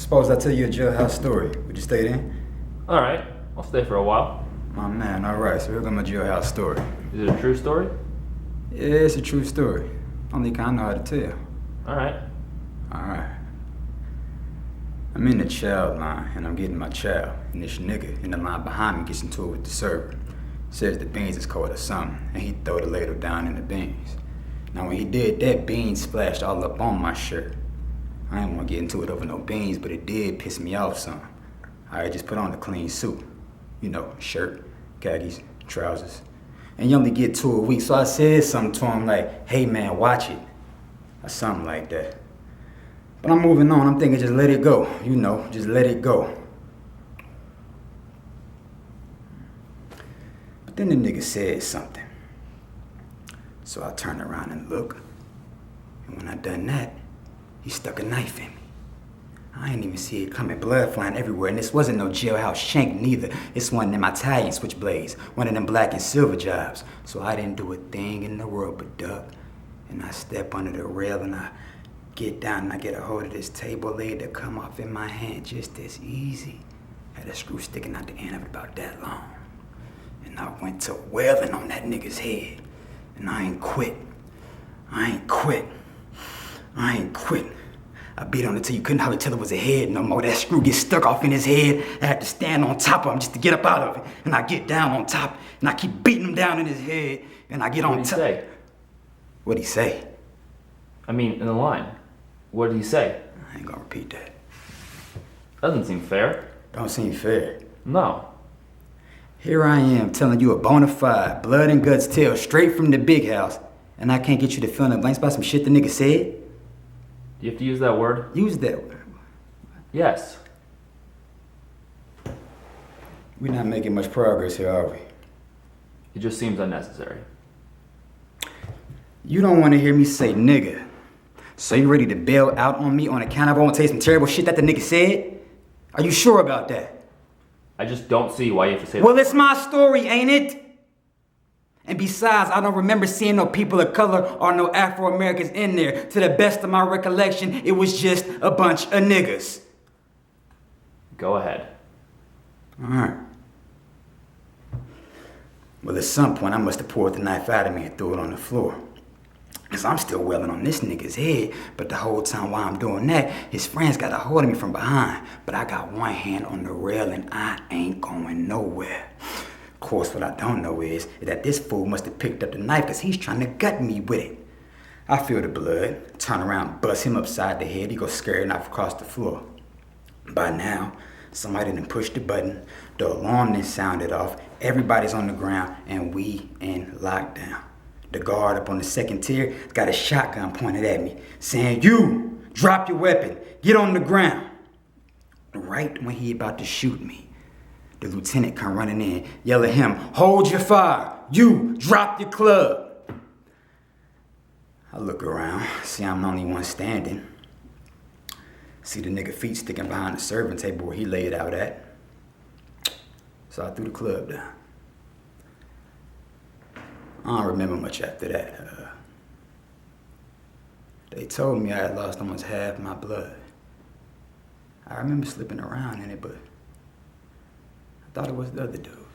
Suppose I tell you a jailhouse story. Would you stay then? Alright, I'll stay for a while. My man, alright, so here comes my jailhouse story. Is it a true story? Yeah, it's a true story. Only kind of know how to tell. Alright. Alright. I'm in the child line, and I'm getting my child, and this nigga in the line behind me gets into it with the server. Says the beans is cold or something, and he throw the ladle down in the beans. Now when he did that, beans splashed all up on my shirt. I ain't want to get into it over no beans, but it did piss me off some. I just put on a clean suit. You know, shirt, khakis, trousers. And you only get 2 a week, so I said something to him like, hey man, watch it. Or something like that. But I'm moving on, I'm thinking just let it go. You know, just let it go. But then the nigga said something. So I turned around and looked. And when I done that, he stuck a knife in me. I ain't even see it coming, blood flying everywhere, and this wasn't no jailhouse shank neither. It's one of them Italian switchblades, one of them black and silver jobs. So I didn't do a thing in the world but duck. And I step under the rail and I get down and I get a hold of this table leg that come off in my hand just as easy. Had a screw sticking out the end of it about that long. And I went to wailing on that nigga's head. And I ain't quit. I ain't quit. I ain't quit. I beat on it till you couldn't hardly tell it was a head no more. That screw gets stuck off in his head. I had to stand on top of him just to get up out of it. And I get down on top, and I keep beating him down in his head, and I get on top. What'd he say? What'd he say? I mean, in the line. What did he say? I ain't gonna repeat that. Doesn't seem fair. Don't seem fair. No. Here I am telling you a bona fide, blood and guts tale straight from the big house, and I can't get you to fill in the blanks by some shit the nigga said? Do you have to use that word? Use that word. Yes. We're not making much progress here, are we? It just seems unnecessary. You don't want to hear me say nigga. So you ready to bail out on me on account of I won't tell you some terrible shit that the nigga said? Are you sure about that? I just don't see why you have to say that. Well, it's my story, ain't it? And besides, I don't remember seeing no people of color or no Afro-Americans in there. To the best of my recollection, it was just a bunch of niggas. Go ahead. All right. Well, at some point, I must have pulled the knife out of me and threw it on the floor. Because I'm still wailing on this nigga's head, but the whole time while I'm doing that, his friends got a hold of me from behind. But I got one hand on the rail and I ain't going nowhere. Of course, what I don't know is that this fool must have picked up the knife because he's trying to gut me with it. I feel the blood, turn around, bust him upside the head, he goes scared knife across the floor. By now, somebody done pushed the button, the alarm then sounded off, everybody's on the ground, and we in lockdown. The guard up on the second tier got a shotgun pointed at me, saying, "You, drop your weapon, get on the ground." Right when he about to shoot me, the lieutenant come running in, yell at him, "Hold your fire, you, drop your club." I look around, see I'm the only one standing. See the nigga feet sticking behind the serving table where he laid out at. So I threw the club down. I don't remember much after that. They told me I had lost almost half my blood. I remember slipping around in it, but I thought it was the other dude.